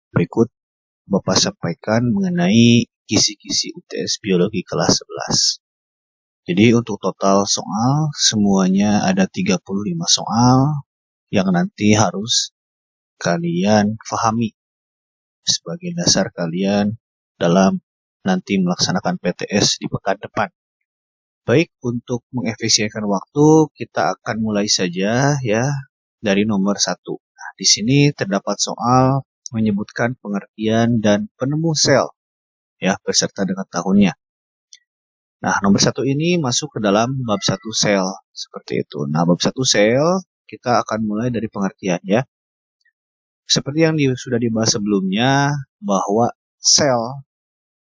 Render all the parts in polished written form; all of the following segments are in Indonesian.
Berikut Bapak sampaikan mengenai kisi-kisi UTS Biologi kelas 11. Jadi untuk total soal semuanya ada 35 soal yang nanti harus kalian pahami sebagai dasar kalian dalam nanti melaksanakan PTS di pekan depan. Baik, untuk mengefisienkan waktu kita akan mulai saja ya dari nomor 1. Nah, di sini terdapat soal menyebutkan pengertian dan penemu sel ya beserta dengan tahunnya. Nah, nomor 1 ini masuk ke dalam bab 1 sel seperti itu. Nah, bab 1 sel kita akan mulai dari pengertian ya. Seperti yang sudah dibahas sebelumnya bahwa sel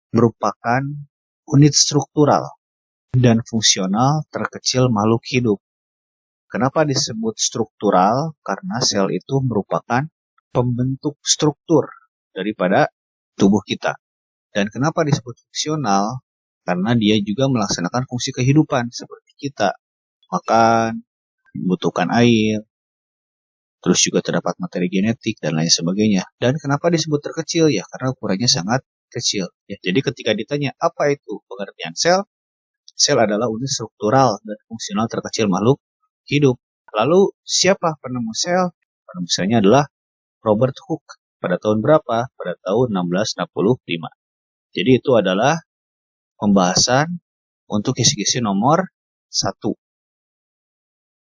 merupakan unit struktural dan fungsional terkecil makhluk hidup. Kenapa disebut struktural? Karena sel itu merupakan pembentuk struktur daripada tubuh kita. Dan kenapa disebut fungsional? Karena dia juga melaksanakan fungsi kehidupan seperti kita. Makan, membutuhkan air, terus juga terdapat materi genetik dan lain sebagainya. Dan kenapa disebut terkecil? Ya karena ukurannya sangat kecil. Ya, jadi ketika ditanya apa itu pengertian sel, sel adalah unit struktural dan fungsional terkecil makhluk hidup. Lalu siapa penemu sel? Penemu selnya adalah Robert Hooke. Pada tahun berapa? Pada tahun 1665. Jadi itu adalah pembahasan untuk kisi-kisi nomor 1.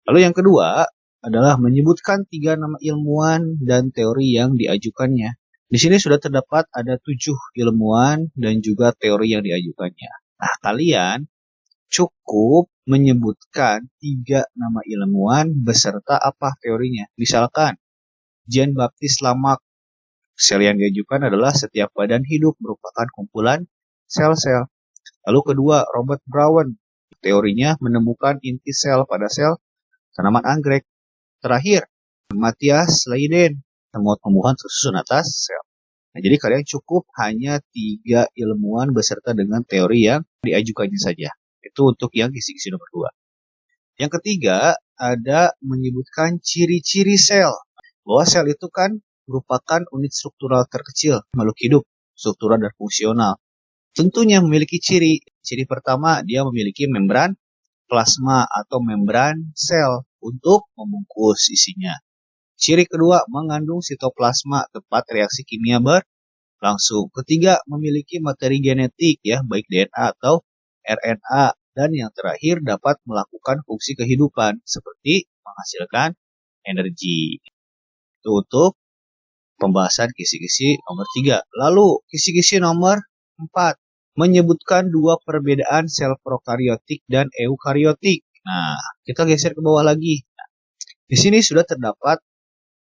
Lalu yang kedua adalah menyebutkan 3 nama ilmuwan dan teori yang diajukannya. Di sini sudah terdapat ada 7 ilmuwan dan juga teori yang diajukannya. Nah, kalian cukup menyebutkan 3 nama ilmuwan beserta apa teorinya. Misalkan, Jean-Baptiste Lamarck. Sel yang diajukan adalah setiap badan hidup merupakan kumpulan sel-sel. Lalu kedua, Robert Brown. Teorinya menemukan inti sel pada sel tanaman anggrek. Terakhir, Matthias Leiden. Temuan tumbuhan tersusun atas sel. Nah, jadi kalian cukup hanya 3 ilmuwan beserta dengan teori yang diajukannya saja. Itu untuk yang kisi-kisi nomor 2. Yang ketiga, ada menyebutkan ciri-ciri sel. Bahwa sel itu kan merupakan unit struktural terkecil makhluk hidup, struktural dan fungsional. Tentunya memiliki ciri. Ciri pertama, dia memiliki membran plasma atau membran sel untuk membungkus isinya. Ciri kedua, mengandung sitoplasma, tempat reaksi kimia berlangsung. Ketiga, memiliki materi genetik ya, baik DNA atau RNA. Dan yang terakhir, dapat melakukan fungsi kehidupan seperti menghasilkan energi. Itu untuk pembahasan kisi-kisi nomor 3. Lalu kisi-kisi nomor 4. Menyebutkan 2 perbedaan sel prokariotik dan eukariotik. Nah, kita geser ke bawah lagi. Di sini sudah terdapat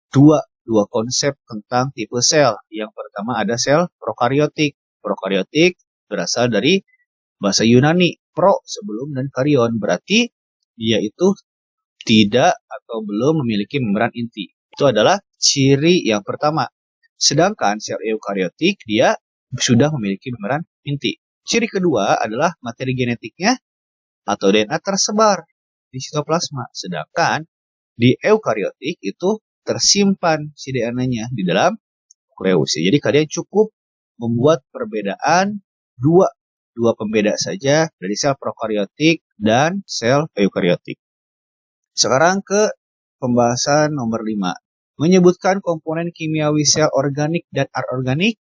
dua konsep tentang tipe sel. Yang pertama ada sel prokariotik. Prokariotik berasal dari bahasa Yunani, pro sebelum dan karion. Berarti dia itu tidak atau belum memiliki membran inti. Itu adalah ciri yang pertama. Sedangkan sel eukariotik dia sudah memiliki membran inti. Ciri kedua adalah materi genetiknya atau DNA tersebar di sitoplasma. Sedangkan di eukariotik itu tersimpan si DNA-nya di dalam nukleus. Jadi kalian cukup membuat perbedaan dua pembeda saja dari sel prokariotik dan sel eukariotik. Sekarang ke pembahasan nomor 5. Menyebutkan komponen kimiawi sel organik dan anorganik,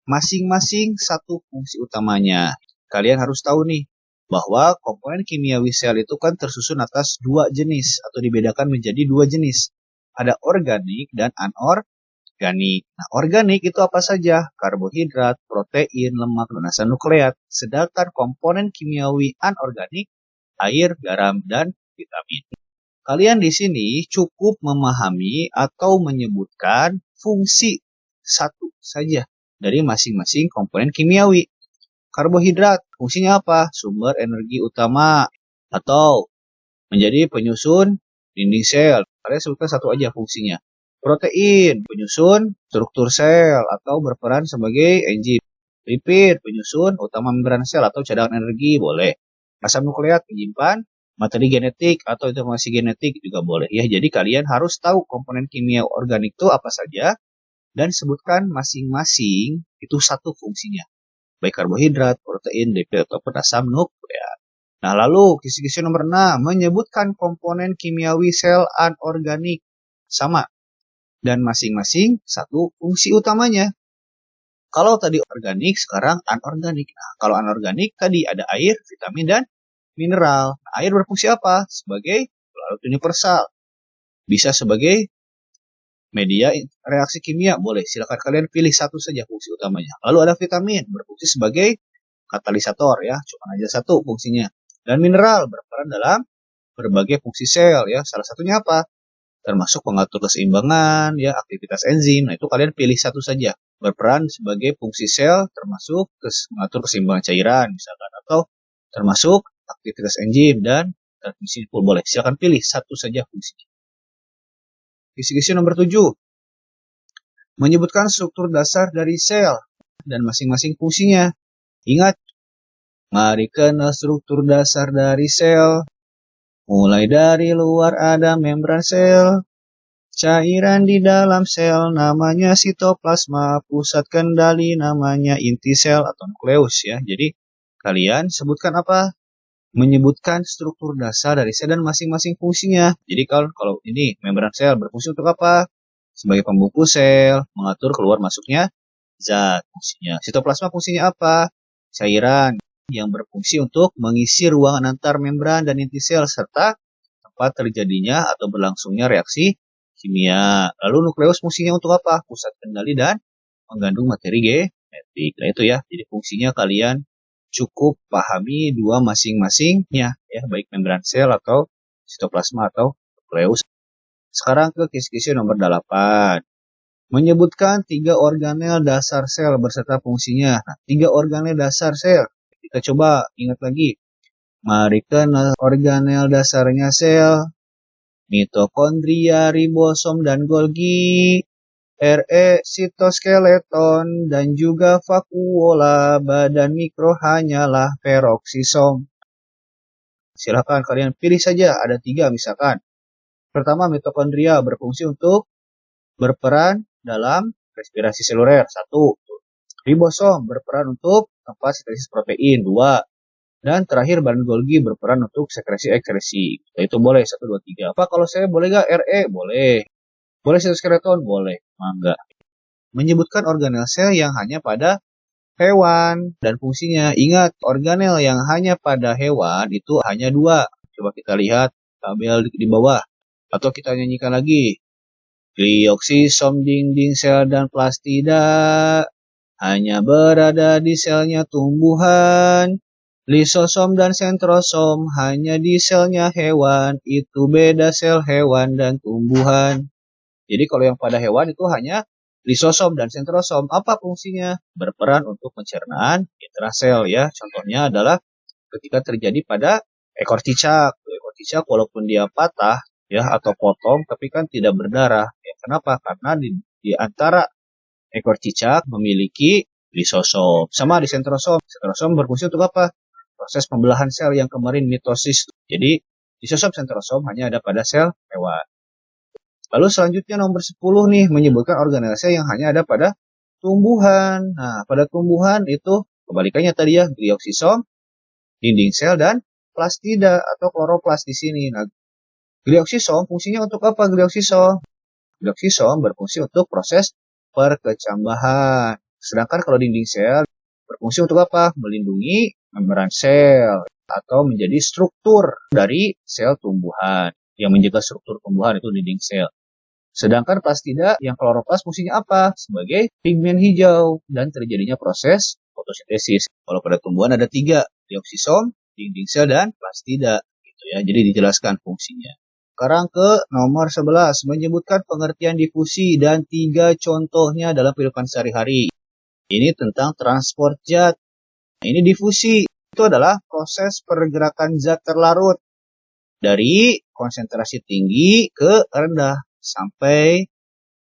masing-masing satu fungsi utamanya. Kalian harus tahu nih, bahwa komponen kimiawi sel itu kan tersusun atas 2 jenis, atau dibedakan menjadi 2 jenis. Ada organik dan anorganik. Nah, organik itu apa saja? Karbohidrat, protein, lemak, dan asam nukleat. Sedangkan komponen kimiawi anorganik, air, garam, dan vitamin. Kalian di sini cukup memahami atau menyebutkan fungsi satu saja dari masing-masing komponen kimiawi. Karbohidrat, fungsinya apa? Sumber energi utama atau menjadi penyusun dinding sel. Kalian sebutkan satu aja fungsinya. Protein, penyusun struktur sel atau berperan sebagai enzim. Lipid, penyusun utama membran sel atau cadangan energi, boleh. Asam nukleat, menyimpan materi genetik atau informasi genetik juga boleh ya. Jadi kalian harus tahu komponen kimia organik itu apa saja dan sebutkan masing-masing itu satu fungsinya, baik karbohidrat, protein, lipid, ataupun asam nukleat. Nah, lalu kisi-kisi nomor 6, menyebutkan komponen kimiawi sel anorganik. Sama, dan masing-masing satu fungsi utamanya. Kalau tadi organik, sekarang anorganik. Nah, kalau anorganik tadi ada air, vitamin, dan mineral. Nah, air berfungsi apa? Sebagai pelarut universal. Bisa sebagai media reaksi kimia, boleh. Silakan kalian pilih satu saja fungsi utamanya. Lalu ada vitamin, berfungsi sebagai katalisator ya, cuma aja satu fungsinya. Dan mineral berperan dalam berbagai fungsi sel ya. Salah satunya apa? Termasuk mengatur keseimbangan ya, aktivitas enzim. Nah, itu kalian pilih satu saja. Berperan sebagai fungsi sel termasuk mengatur keseimbangan cairan misalkan, atau termasuk aktivitas enzim dan transmisi pun boleh. Silakan pilih satu saja fungsinya. Kisi-kisi nomor 7. Menyebutkan struktur dasar dari sel dan masing-masing fungsinya. Ingat, mari kenal struktur dasar dari sel. Mulai dari luar ada membran sel, cairan di dalam sel namanya sitoplasma, pusat kendali namanya inti sel atau nukleus ya. Jadi kalian sebutkan apa? Menyebutkan struktur dasar dari sel dan masing-masing fungsinya. Jadi kalau ini membran sel berfungsi untuk apa? Sebagai pembungkus sel, mengatur keluar masuknya zat fungsinya. Sitoplasma fungsinya apa? Cairan yang berfungsi untuk mengisi ruangan antar membran dan inti sel serta tempat terjadinya atau berlangsungnya reaksi kimia. Lalu nukleus fungsinya untuk apa? Pusat kendali dan mengandung materi genetik. Nah itu ya, jadi fungsinya kalian cukup pahami dua masing-masingnya ya, baik membran sel atau sitoplasma atau nukleus. Sekarang ke kisi-kisi nomor 8. Menyebutkan 3 organel dasar sel beserta fungsinya. Nah, 3 organel dasar sel. Kita coba ingat lagi. Mari kenal organel dasarnya sel. Mitokondria, ribosom, dan Golgi. RE, sitoskeleton, dan juga vakuola. Badan mikro hanyalah peroksisom. Silahkan kalian pilih saja, ada 3 misalkan. Pertama, mitokondria berfungsi untuk berperan dalam respirasi seluler. 1. Ribosom berperan untuk tempat sintesis protein. 2. Dan terakhir badan Golgi berperan untuk sekresi-ekskresi. Itu boleh 1, 2, 3. Apa kalau saya boleh nggak RE? Boleh. Boleh sitoskeleton? Boleh. Mangga. Menyebutkan organel sel yang hanya pada hewan dan fungsinya. Ingat, organel yang hanya pada hewan itu hanya 2. Coba kita lihat tabel di bawah. Atau kita nyanyikan lagi. Glioksisom, dinding sel, dan plastida hanya berada di selnya tumbuhan. Lisosom dan sentrosom hanya di selnya hewan. Itu beda sel hewan dan tumbuhan. Jadi kalau yang pada hewan itu hanya lisosom dan sentrosom. Apa fungsinya? Berperan untuk pencernaan intrasel ya. Contohnya adalah ketika terjadi pada ekor cicak. Ekor cicak walaupun dia patah ya atau potong tapi kan tidak berdarah. Ya, kenapa? Karena di antara ekor cicak memiliki lisosom. Sama di sentrosom. Sentrosom berfungsi untuk apa? Proses pembelahan sel yang kemarin mitosis. Jadi lisosom sentrosom hanya ada pada sel hewan. Lalu selanjutnya nomor 10 nih, menyebutkan organel sel yang hanya ada pada tumbuhan. Nah, pada tumbuhan itu kebalikannya tadi ya, glioksisom, dinding sel, dan plastida atau kloroplas di sini. Nah, glioksisom fungsinya untuk apa glioksisom? Glioksisom berfungsi untuk proses perkecambahan. Sedangkan kalau dinding sel berfungsi untuk apa? Melindungi membran sel atau menjadi struktur dari sel tumbuhan. Yang menjaga struktur tumbuhan itu dinding sel. Sedangkan plastida yang kloroplas fungsinya apa? Sebagai pigmen hijau dan terjadinya proses fotosintesis. Kalau pada tumbuhan ada 3, glioksisom, dinding sel, dan plastida. Gitu ya. Jadi dijelaskan fungsinya. Sekarang ke nomor 11, menyebutkan pengertian difusi dan 3 contohnya dalam kehidupan sehari-hari. Ini tentang transport zat. Nah, ini difusi. Itu adalah proses pergerakan zat terlarut dari konsentrasi tinggi ke rendah sampai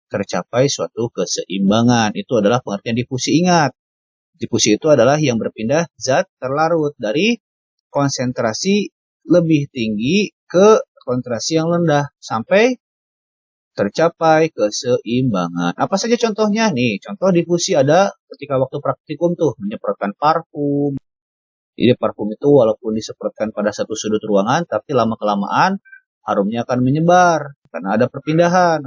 tercapai suatu keseimbangan. Itu adalah pengertian difusi. Ingat, difusi itu adalah yang berpindah zat terlarut dari konsentrasi lebih tinggi ke konsentrasi yang rendah sampai tercapai keseimbangan. Apa saja contohnya? Nih, contoh difusi ada ketika waktu praktikum tuh, menyemprotkan parfum. Jadi parfum itu walaupun disemprotkan pada satu sudut ruangan, tapi lama-kelamaan harumnya akan menyebar. Karena ada perpindahan,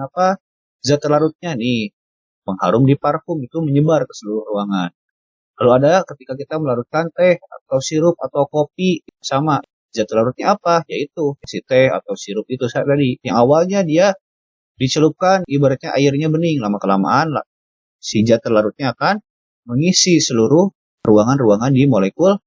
zat larutnya nih, pengharum di parfum itu menyebar ke seluruh ruangan. Lalu ada ketika kita melarutkan teh atau sirup atau kopi, sama zat larutnya apa? Yaitu si teh atau sirup itu tadi. Yang awalnya dia dicelupkan, ibaratnya airnya bening, lama-kelamaan si zat larutnya akan mengisi seluruh ruangan-ruangan di molekul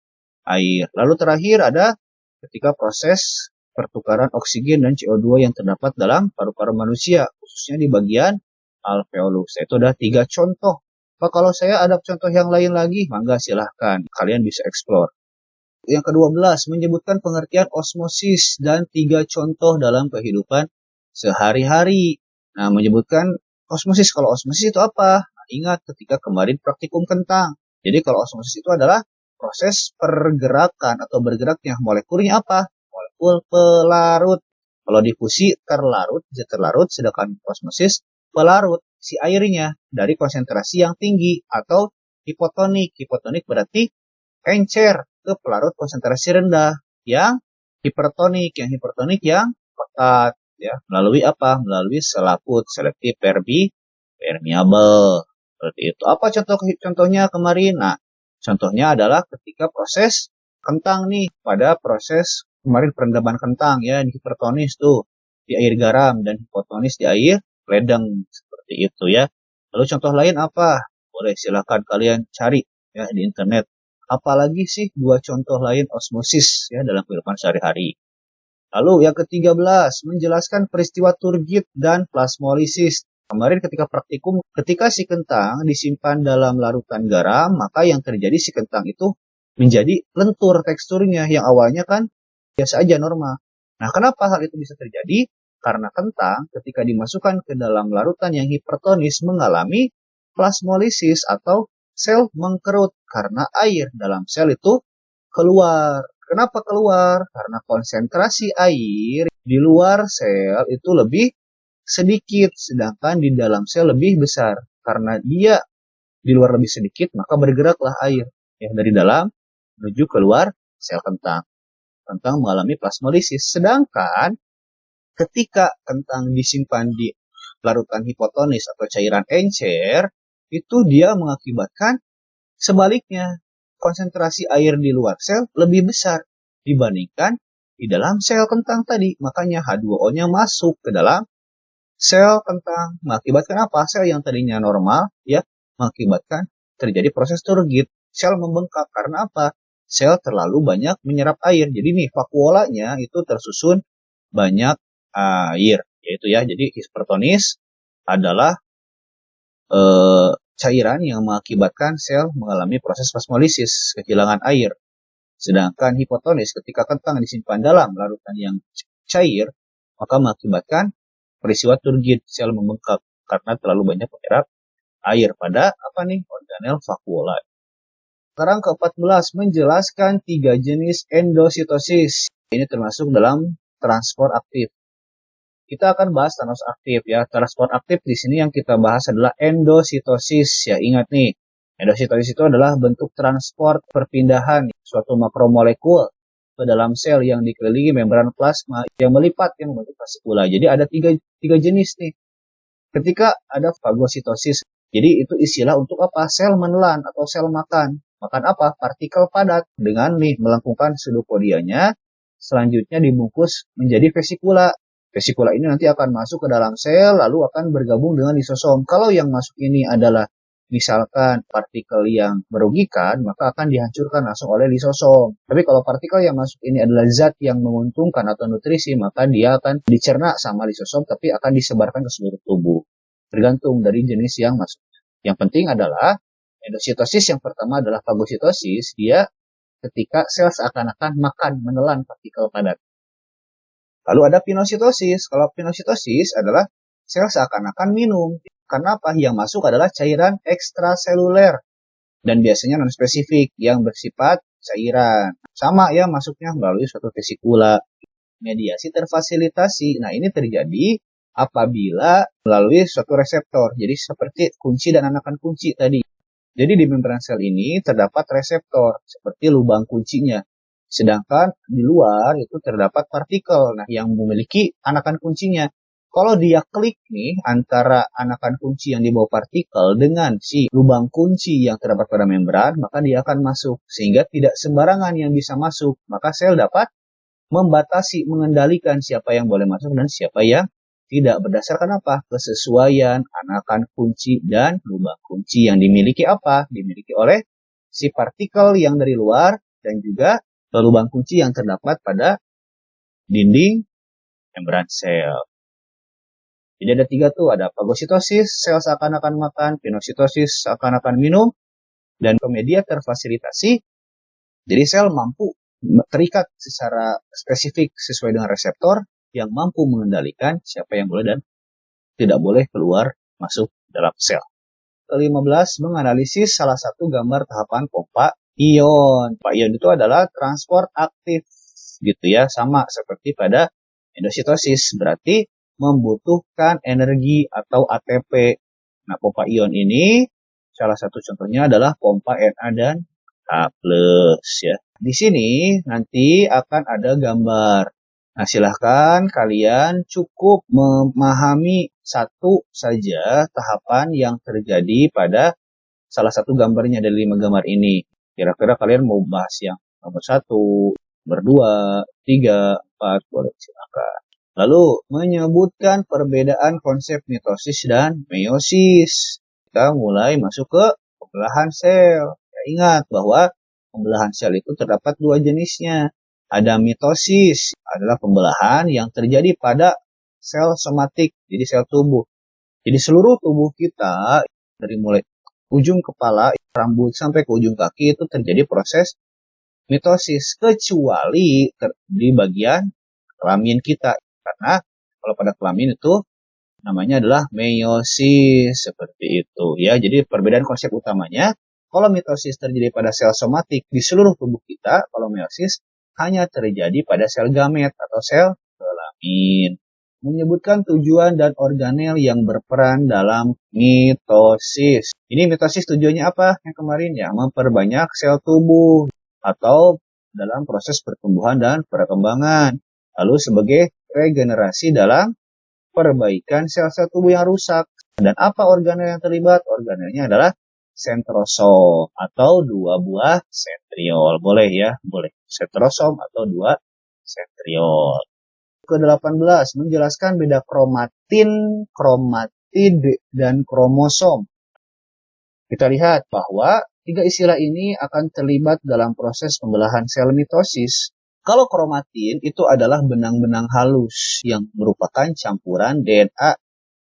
air. Lalu terakhir ada ketika proses pertukaran oksigen dan CO2 yang terdapat dalam paru-paru manusia, khususnya di bagian alveolus. Itu ada 3 contoh. Apa kalau saya ada contoh yang lain lagi? Mangga silahkan, kalian bisa explore. Yang ke-12, menyebutkan pengertian osmosis dan 3 contoh dalam kehidupan sehari-hari. Nah, menyebutkan osmosis. Kalau osmosis itu apa? Nah, ingat ketika kemarin praktikum kentang. Jadi kalau osmosis itu adalah proses pergerakan atau bergeraknya molekulnya apa? Molekul pelarut. Kalau difusi terlarut, zat terlarut, sedangkan osmosis pelarut si airnya dari konsentrasi yang tinggi atau hipotonik. Hipotonik berarti encer ke pelarut konsentrasi rendah yang hipertonik. Yang hipertonik yang pekat ya, melalui apa? Melalui selaput selektif permeable. Seperti itu. Apa contohnya kemarin? Nah, contohnya adalah ketika proses kentang nih, pada proses kemarin perendaman kentang ya, di hipertonis tuh di air garam dan hipotonis di air ledeng, seperti itu ya. Lalu contoh lain apa? Boleh silakan kalian cari ya di internet. Apalagi sih 2 contoh lain osmosis ya dalam kehidupan sehari-hari. Lalu yang ke-13, menjelaskan peristiwa turgid dan plasmolisis. Kemarin ketika praktikum, ketika si kentang disimpan dalam larutan garam, maka yang terjadi si kentang itu menjadi lentur teksturnya, yang awalnya kan biasa aja normal. Nah, kenapa hal itu bisa terjadi? Karena kentang ketika dimasukkan ke dalam larutan yang hipertonis mengalami plasmolisis atau sel mengkerut karena air dalam sel itu keluar. Kenapa keluar? Karena konsentrasi air di luar sel itu lebih sedikit, sedangkan di dalam sel lebih besar. Karena dia di luar lebih sedikit, maka bergeraklah air yang dari dalam menuju keluar sel kentang. Kentang mengalami plasmolisis. Sedangkan ketika kentang disimpan di larutan hipotonis atau cairan encer, itu dia mengakibatkan sebaliknya, konsentrasi air di luar sel lebih besar dibandingkan di dalam sel kentang tadi. Makanya H2O-nya masuk ke dalam sel kentang. Mengakibatkan apa? Sel yang tadinya normal ya, mengakibatkan terjadi proses turgid. Sel membengkak karena apa? Sel terlalu banyak menyerap air. Jadi nih vakuolanya itu tersusun banyak air, yaitu ya. Jadi hipertonis adalah cairan yang mengakibatkan sel mengalami proses plasmolisis, kehilangan air. Sedangkan hipotonis ketika kentang disimpan dalam larutan yang cair, maka mengakibatkan peristiwa turgid, sel membengkak karena terlalu banyak menyerap air pada organel vakuola. Sekarang ke-14, menjelaskan 3 jenis endositosis. Ini termasuk dalam transport aktif. Kita akan bahas transport aktif ya. Transport aktif di sini yang kita bahas adalah endositosis ya. Ingat nih, endositosis itu adalah bentuk transport perpindahan suatu makromolekul ke dalam sel yang dikelilingi membran plasma yang melipat yang membentuk fasikula. Jadi ada tiga jenis nih. Ketika ada fagositosis, jadi itu istilah untuk apa? Sel menelan atau sel makan. Makan apa? Partikel padat dengan nih melengkungkan pseudopodianya. Selanjutnya dibungkus menjadi vesikula. Vesikula ini nanti akan masuk ke dalam sel, lalu akan bergabung dengan lisosom. Kalau yang masuk ini adalah misalkan partikel yang merugikan, maka akan dihancurkan langsung oleh lisosom. Tapi kalau partikel yang masuk ini adalah zat yang menguntungkan atau nutrisi, maka dia akan dicerna sama lisosom, tapi akan disebarkan ke seluruh tubuh. Tergantung dari jenis yang masuk. Yang penting adalah endositosis yang pertama adalah fagositosis, dia ketika sel seakan-akan makan, menelan partikel padat. Lalu ada pinositosis. Kalau pinositosis adalah sel seakan-akan minum. Karena apa? Yang masuk adalah cairan ekstraseluler. Dan biasanya non-spesifik yang bersifat cairan. Sama ya, masuknya melalui suatu vesikula. Mediasi terfasilitasi. Nah, ini terjadi apabila melalui suatu reseptor. Jadi seperti kunci dan anakan kunci tadi. Jadi di membran sel ini terdapat reseptor seperti lubang kuncinya. Sedangkan di luar itu terdapat partikel yang memiliki anakan kuncinya. Kalau dia klik nih antara anakan kunci yang dibawa partikel dengan si lubang kunci yang terdapat pada membran, maka dia akan masuk. Sehingga tidak sembarangan yang bisa masuk. Maka sel dapat membatasi, mengendalikan siapa yang boleh masuk dan siapa yang tidak. Berdasarkan apa? Kesesuaian anakan kunci dan lubang kunci yang dimiliki apa? Dimiliki oleh si partikel yang dari luar dan juga lubang kunci yang terdapat pada dinding membran sel. Jadi ada 3 tuh, ada fagositosis, sel seakan-akan makan, pinositosis seakan-akan minum, dan media terfasilitasi. Jadi sel mampu terikat secara spesifik sesuai dengan reseptor yang mampu mengendalikan siapa yang boleh dan tidak boleh keluar masuk dalam sel. Ke-15, menganalisis salah satu gambar tahapan pompa ion. Pompa ion itu adalah transport aktif gitu ya, sama seperti pada endositosis, berarti membutuhkan energi atau ATP. Nah, pompa ion ini salah satu contohnya adalah pompa Na dan H+ ya. Di sini nanti akan ada gambar. Nah, silahkan kalian cukup memahami satu saja tahapan yang terjadi pada salah satu gambarnya dari 5 gambar ini. Kira-kira kalian mau bahas yang nomor 1, nomor 2, 3, 4, boleh silakan. Lalu menyebutkan perbedaan konsep mitosis dan meiosis. Kita mulai masuk ke pembelahan sel. Ya, ingat bahwa pembelahan sel itu terdapat 2 jenisnya. Ada mitosis, adalah pembelahan yang terjadi pada sel somatik, jadi sel tubuh. Jadi seluruh tubuh kita, dari mulai ujung kepala, rambut sampai ke ujung kaki itu terjadi proses mitosis, kecuali di bagian kelamin kita. Karena kalau pada kelamin itu namanya adalah meiosis, seperti itu ya. Jadi perbedaan konsep utamanya, kalau mitosis terjadi pada sel somatik di seluruh tubuh kita, kalau meiosis hanya terjadi pada sel gamet atau sel kelamin. Menyebutkan tujuan dan organel yang berperan dalam mitosis. Ini mitosis tujuannya apa? Yang kemarin ya, memperbanyak sel tubuh atau dalam proses pertumbuhan dan perkembangan. Lalu sebagai regenerasi dalam perbaikan sel-sel tubuh yang rusak. Dan apa organel yang terlibat? Organelnya adalah sentrosom atau 2 buah sentriol. Boleh ya, boleh. Sentrosom atau 2 sentriol. Ke-18, menjelaskan beda kromatin, kromatid, dan kromosom. Kita lihat bahwa 3 istilah ini akan terlibat dalam proses pembelahan sel mitosis. Kalau kromatin itu adalah benang-benang halus yang merupakan campuran DNA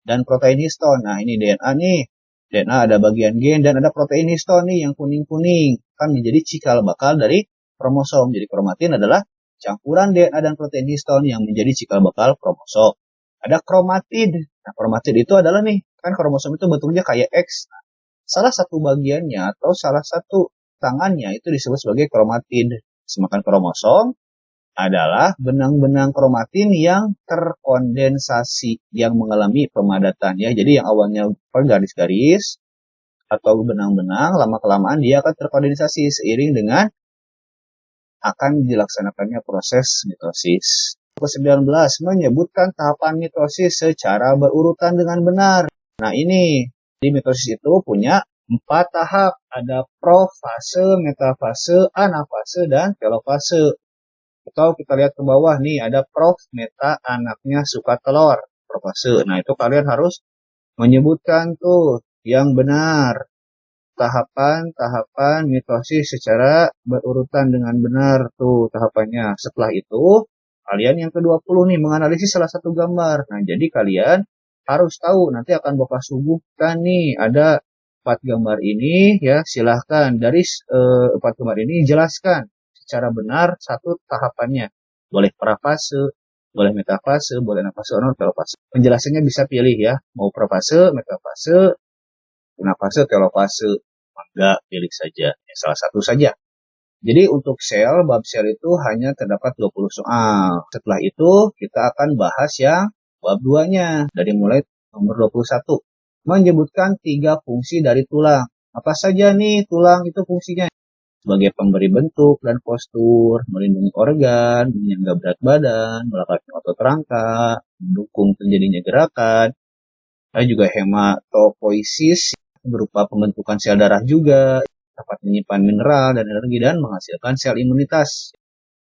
dan protein histon. Nah, ini DNA nih. DNA ada bagian gen dan ada protein histon nih yang kuning-kuning. Kan menjadi cikal bakal dari kromosom. Jadi kromatin adalah campuran DNA dan protein histon yang menjadi cikal bakal kromosom. Ada kromatid. Nah, kromatid itu adalah nih, kan kromosom itu bentuknya kayak X. Nah, salah satu bagiannya atau salah satu tangannya itu disebut sebagai kromatid. Sedangkan kromosom adalah benang-benang kromatin yang terkondensasi, yang mengalami pemadatan ya. Jadi yang awalnya garis-garis atau benang-benang, lama-kelamaan dia akan terkondensasi seiring dengan akan dilaksanakannya proses mitosis. Ke-19, menyebutkan tahapan mitosis secara berurutan dengan benar. Nah, ini di mitosis itu punya 4 tahap. Ada profase, metafase, anafase, dan telofase. Atau kita lihat ke bawah nih, ada prof, meta, anaknya suka telur, profase. Nah, itu kalian harus menyebutkan tuh yang benar. Tahapan-tahapan mitosis secara berurutan dengan benar tuh tahapannya. Setelah itu, kalian yang ke-20 nih, menganalisis salah satu gambar. Nah, jadi kalian harus tahu, nanti akan Bapak suguhkan nih, ada 4 gambar ini ya, silahkan dari 4 gambar ini jelaskan secara benar satu tahapannya. Boleh prafase, boleh metafase, boleh anafase, atau telofase. Penjelasannya bisa pilih ya, mau prafase, metafase, anafase, telofase. Enggak, pilih saja, ya, salah satu saja. Jadi untuk bab sel itu hanya terdapat 20 soal. Setelah itu kita akan bahas yang Bab 2-nya dari mulai nomor 21 menyebutkan 3 fungsi dari tulang. Apa saja nih tulang itu fungsinya? Sebagai pemberi bentuk dan postur, melindungi organ, menyangga berat badan, melekatkan otot rangka, mendukung terjadinya gerakan, dan juga hematopoiesis berupa pembentukan sel darah juga, dapat menyimpan mineral dan energi dan menghasilkan sel imunitas.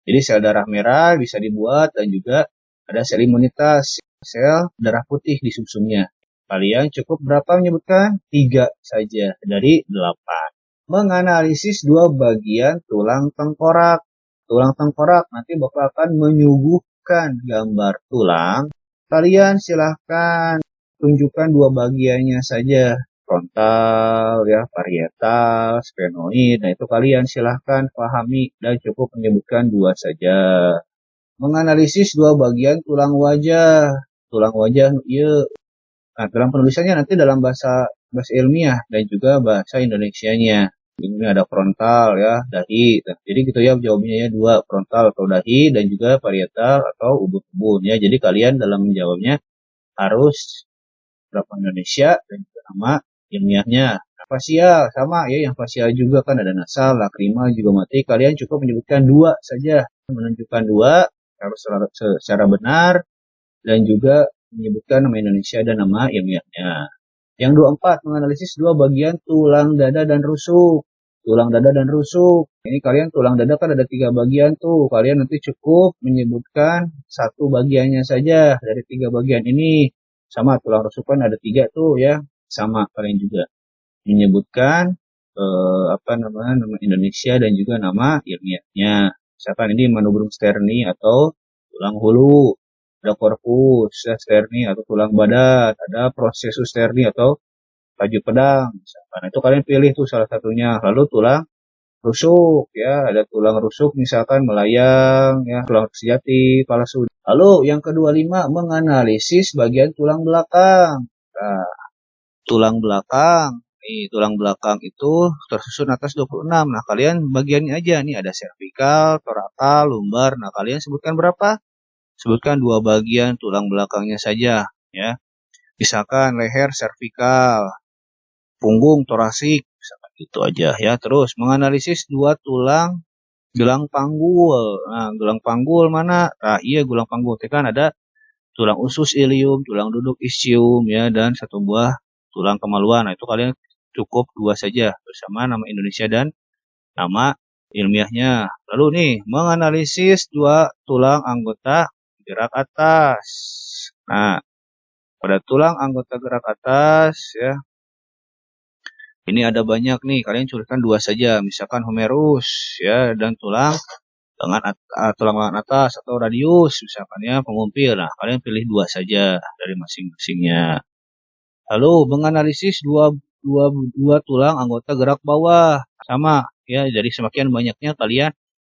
Jadi sel darah merah bisa dibuat dan juga ada sel imunitas, sel darah putih di sumsumnya. Kalian cukup berapa menyebutkan? 3 saja dari 8. Menganalisis 2 bagian tulang tengkorak. Tulang tengkorak nanti Bapak akan menyuguhkan gambar tulang. Kalian silahkan tunjukkan 2 bagiannya saja. Frontal, ya, parietal, sphenoid. Nah, itu kalian silahkan pahami dan cukup menyebutkan 2 saja. Menganalisis 2 bagian tulang wajah. Tulang wajah, iya. Nah, dalam penulisannya nanti dalam bahasa ilmiah dan juga bahasa Indonesianya. Ini ada frontal ya, dahi. Nah, jadi gitu ya jawabnya ya 2, frontal atau dahi dan juga parietal atau ubun-ubun ya. Jadi kalian dalam menjawabnya harus berapa Indonesia dan juga nama ilmiahnya. Nah, fasial sama ya, yang fasial juga kan ada nasal, lakrima juga mati. Kalian cukup menyebutkan 2 saja, menunjukkan 2 harus secara benar dan juga menyebutkan nama Indonesia dan nama ilmiahnya. Yang 24 menganalisis 2 bagian tulang dada dan rusuk. Tulang dada dan rusuk. Ini kalian tulang dada kan ada 3 bagian tuh. Kalian nanti cukup menyebutkan 1 bagiannya saja dari 3 bagian ini. Sama tulang rusuk kan ada 3 tuh ya. Sama kalian juga menyebutkan nama Indonesia dan juga nama ilmiahnya. Misalkan ini manubrum sterni atau tulang hulu, ada corpus sterni atau tulang badan, ada processus sterni atau baju pedang. Misalkan itu kalian pilih tuh salah satunya. Lalu tulang rusuk ya, ada tulang rusuk misalkan melayang ya, tulang sejati, palsu. Lalu yang ke-25 menganalisis bagian tulang belakang. Nah, tulang belakang. Nih, tulang belakang itu tersusun atas 26. Nah, kalian bagiannya aja. Nih ada servikal, torakal, lumbar. Nah, kalian sebutkan berapa? Sebutkan 2 bagian tulang belakangnya saja. Ya. Misalkan leher servikal, punggung torasik. Misalkan gitu aja ya. Terus menganalisis 2 tulang gelang panggul. Nah, gelang panggul mana? Nah, iya gelang panggul. Itu kan ada tulang usus ilium, tulang duduk ischium ya, dan 1 buah tulang kemaluan. Nah, itu kalian cukup 2 saja bersama nama Indonesia dan nama ilmiahnya. Lalu nih, menganalisis 2 tulang anggota gerak atas. Nah, pada tulang anggota gerak atas ya, ini ada banyak nih, kalian curikan 2 saja. Misalkan humerus ya dan tulang lengan atas atau radius misalkan ya, pengumpil. Nah, kalian pilih 2 saja dari masing-masingnya. Lalu menganalisis dua tulang anggota gerak bawah. Sama ya, jadi semakin banyaknya kalian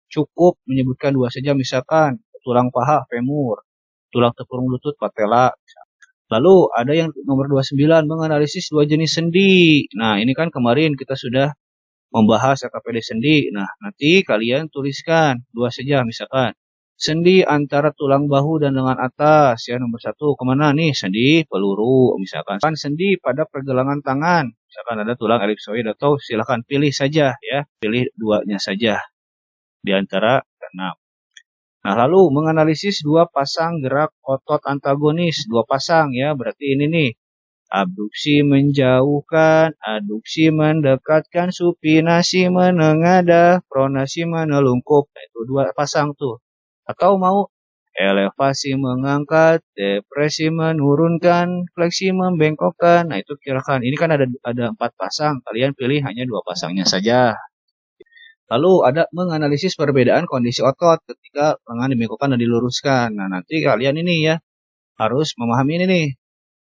cukup menyebutkan 2 saja, misalkan tulang paha femur, tulang tepung lutut patella. Lalu ada yang nomor 29 menganalisis 2 jenis sendi. Nah, ini kan kemarin kita sudah membahas RKPD sendi. Nah, nanti kalian tuliskan 2 saja, misalkan sendi antara tulang bahu dan lengan atas ya, nomor 1 kemana nih? Sendi peluru misalkan. Sendi pada pergelangan tangan, misalkan ada tulang elipsoid, atau silakan pilih saja ya, pilih 2-nya saja di antara 6. Nah, lalu menganalisis 2 pasang gerak otot antagonis, 2 pasang ya, berarti ini nih abduksi menjauhkan, aduksi mendekatkan, supinasi menengadah, pronasi menelungkup. Nah, itu 2 pasang tuh. Atau mau elevasi mengangkat, depresi menurunkan, fleksi membengkokkan. Nah, itu kirakan. Ini kan ada 4 pasang. Kalian pilih hanya 2 pasangnya saja. Lalu ada menganalisis perbedaan kondisi otot ketika lengan dibengkokkan dan diluruskan. Nah, nanti kalian ini ya harus memahami ini nih.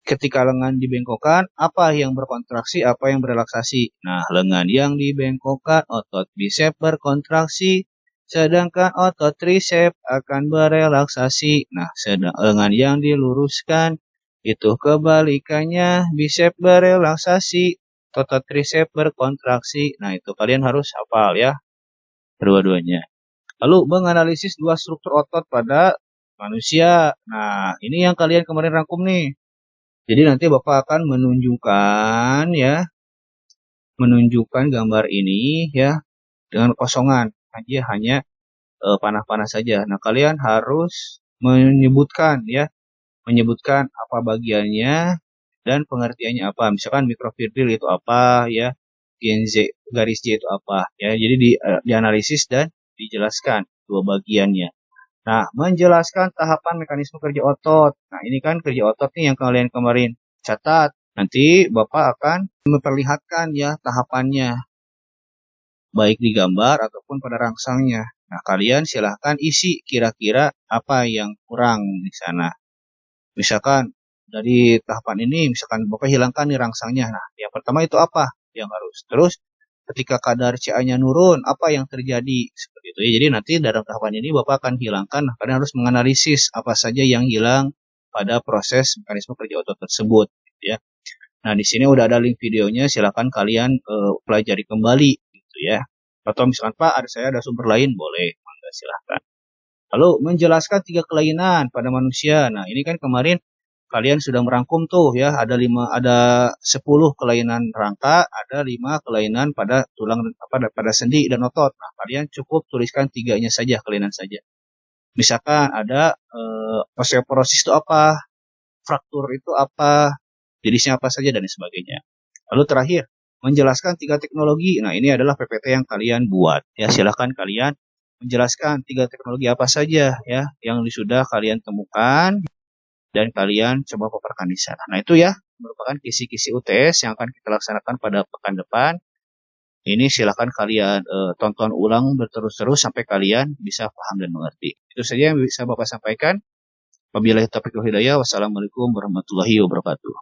Ketika lengan dibengkokkan, apa yang berkontraksi, apa yang berelaksasi. Nah, lengan yang dibengkokkan, otot bisep berkontraksi, sedangkan otot trisep akan berelaksasi. Nah, lengan yang diluruskan, itu kebalikannya, bisep berelaksasi, otot trisep berkontraksi. Nah, itu kalian harus hafal ya, kedua-duanya. Lalu menganalisis 2 struktur otot pada manusia. Nah, ini yang kalian kemarin rangkum nih. Jadi nanti Bapak akan menunjukkan ya, menunjukkan gambar ini ya dengan kosongan. Hanya panah-panah saja. Nah, kalian harus menyebutkan ya, menyebutkan apa bagiannya dan pengertiannya apa. Misalkan mikrofibril itu apa ya, Gen Z garis J itu apa ya. Jadi dianalisis dan dijelaskan dua bagiannya. Nah, menjelaskan tahapan mekanisme kerja otot. Nah, ini kan kerja otot nih yang kalian kemarin catat. Nanti Bapak akan memperlihatkan ya tahapannya, baik di gambar ataupun pada rangsangnya. Nah, kalian silahkan isi kira-kira apa yang kurang di sana. Misalkan dari tahapan ini, misalkan Bapak hilangkan nih rangsangnya. Nah, yang pertama itu apa yang harus. Terus ketika kadar CA-nya nurun, apa yang terjadi? Seperti itu ya. Jadi nanti dalam tahapan ini Bapak akan hilangkan, nah, kalian harus menganalisis apa saja yang hilang pada proses mekanisme kerja otot tersebut. Ya. Nah, di sini udah ada link videonya, silakan kalian pelajari kembali gitu ya. Atau misalkan Pak, saya ada sumber lain, boleh, mangga silahkan. Lalu menjelaskan 3 kelainan pada manusia. Nah, ini kan kemarin kalian sudah merangkum tuh ya, ada 10 kelainan rangka, ada 5 kelainan pada tulang pada sendi dan otot. Nah, kalian cukup tuliskan 3-nya saja, kelainan saja. Misalkan ada osteoporosis itu apa, fraktur itu apa, jenisnya apa saja dan sebagainya. Lalu terakhir, menjelaskan 3 teknologi. Nah, ini adalah PPT yang kalian buat. Ya, silahkan kalian menjelaskan 3 teknologi apa saja ya yang sudah kalian temukan dan kalian coba paparkan di sana. Nah, itu ya merupakan kisi-kisi UTS yang akan kita laksanakan pada pekan depan. Ini silahkan kalian tonton ulang berterus-terus sampai kalian bisa paham dan mengerti. Itu saja yang bisa Bapak sampaikan. Wabillahi taufiq wal hidayah. Wassalamualaikum warahmatullahi wabarakatuh.